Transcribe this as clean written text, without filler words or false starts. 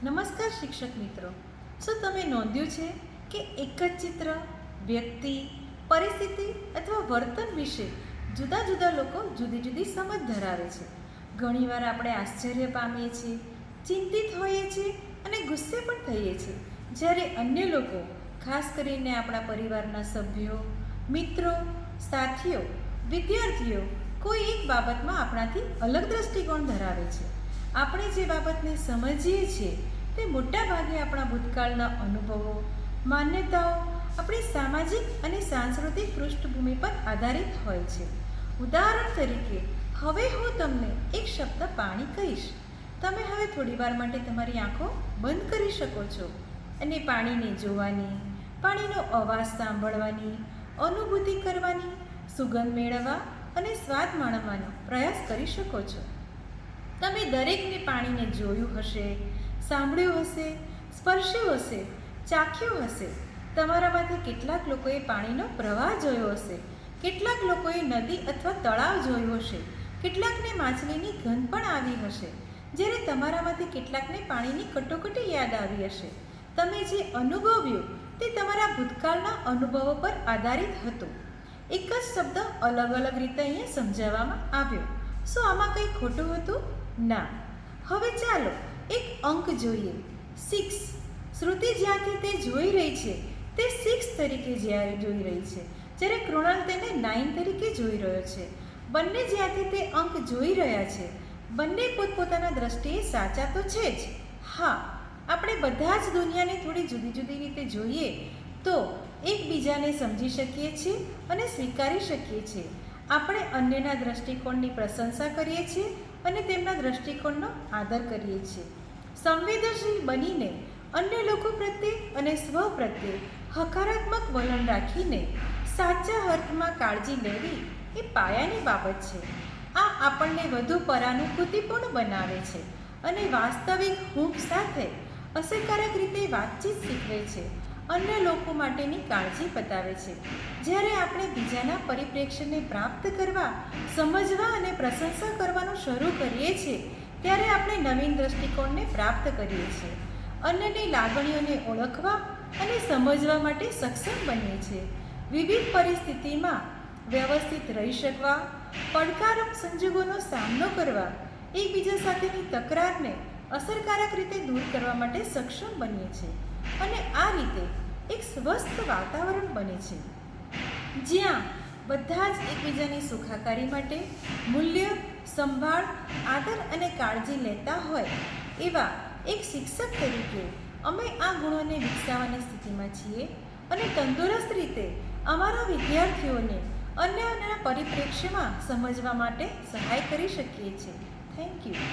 નમસ્કાર શિક્ષક મિત્રો. શું તમે નોંધ્યું છે કે એક જ ચિત્ર, વ્યક્તિ, પરિસ્થિતિ અથવા વર્તન વિશે જુદા જુદા લોકો જુદી જુદી સમજ ધરાવે છે. ઘણીવાર આપણે આશ્ચર્ય પામીએ છીએ, ચિંતિત હોઈએ છીએ અને ગુસ્સે પણ થઈએ છીએ, જ્યારે અન્ય લોકો, ખાસ કરીને આપણા પરિવારના સભ્યો, મિત્રો, સાથીઓ, વિદ્યાર્થીઓ કોઈ એક બાબતમાં આપણાથી અલગ દૃષ્ટિકોણ ધરાવે છે. આપણે જે બાબતને સમજીએ છીએ તે મોટાભાગે આપણા ભૂતકાળના અનુભવો, માન્યતાઓ, આપણી સામાજિક અને સાંસ્કૃતિક પૃષ્ઠભૂમિ પર આધારિત હોય છે. ઉદાહરણ તરીકે, હવે હું તમને એક શબ્દ પાણી કહીશ. તમે હવે થોડીવાર માટે તમારી આંખો બંધ કરી શકો છો અને પાણીને જોવાની, પાણીનો અવાજ સાંભળવાની, અનુભૂતિ કરવાની, સુગંધ મેળવવા અને સ્વાદ માણવાનો પ્રયાસ કરી શકો છો. તમે દરેકને પાણીને જોયું હશે, સાંભળ્યું હશે, સ્પર્શ્યું હશે, ચાખ્યું હશે. તમારામાંથી કેટલાક લોકોએ પાણીનો પ્રવાહ જોયો હશે, કેટલાક લોકોએ નદી અથવા તળાવ જોયું હશે, કેટલાકને માછલીની ગંધ પણ આવી હશે, જ્યારે તમારામાંથી કેટલાકને પાણીની કટોકટી યાદ આવી હશે. તમે જે અનુભવ્યું તે તમારા ભૂતકાળના અનુભવો પર આધારિત હતું. એક જ શબ્દ અલગ અલગ રીતે અહીંયા સમજાવવામાં આવ્યો. શું આમાં કંઈ ખોટું હતું? ના. હવે ચાલો એક અંક જોઈએ. 6. શ્રુતિ જ્યાંથી તે જોઈ રહી છે તે 6 તરીકે જોઈ રહી છે, જ્યારે કૃણાલ તેને 9 તરીકે જોઈ રહ્યો છે. બંને જ્યાંથી તે અંક જોઈ રહ્યા છે, બંને પોતપોતાના દ્રષ્ટિએ સાચા તો છે જ. હા, આપણે બધા જ દુનિયાને થોડી જુદી જુદી રીતે જોઈએ તો એકબીજાને સમજી શકીએ છીએ અને સ્વીકારી શકીએ છીએ. આપણે અન્યના દ્રષ્ટિકોણની પ્રશંસા કરીએ છીએ અને તેમના દ્રષ્ટિકોણનો આદર કરીએ છીએ. સંવેદનશીલ બનીને અન્ય લોકો પ્રત્યે અને સ્વ પ્રત્યે હકારાત્મક વલણ રાખીને સાચા અર્થમાં કાળજી લેવી એ પાયાની બાબત છે. આ આપણને વધુ પરાનુભૂતિપૂર્ણ બનાવે છે અને વાસ્તવિક હૂંફ સાથે અસરકારક રીતે વાતચીત શીખવે છે, અન્ય લોકો માટેની કાળજી બતાવે છે. જ્યારે આપણે બીજાના પરિપ્રેક્ષ્યને પ્રાપ્ત કરવા, સમજવા અને પ્રશંસા કરવાનું શરૂ કરીએ છીએ ત્યારે આપણે નવીન દૃષ્ટિકોણને પ્રાપ્ત કરીએ છીએ, અન્યની લાગણીઓને ઓળખવા અને સમજવા માટે સક્ષમ બનીએ છીએ. વિવિધ પરિસ્થિતિમાં વ્યવસ્થિત રહી શકવા, પડકારરૂપ સંજોગોનો સામનો કરવા, એકબીજા સાથેની તકરારને અસરકારક રીતે દૂર કરવા માટે સક્ષમ બનીએ છીએ અને આ રીતે એક સ્વસ્થ વાતાવરણ બને છે જ્યાં બધા જ એકબીજાની સુખાકારી માટે મૂલ્ય, સંભાળ, આદર અને કાળજી લેતા હોય. એવા એક શિક્ષક તરીકે અમે આ ગુણોને વિકસાવવાની સ્થિતિમાં છીએ અને તંદુરસ્ત રીતે અમારા વિદ્યાર્થીઓને અન્યના પરિપ્રેક્ષ્યમાં સમજવા માટે સહાય કરી શકીએ છીએ. Thank you.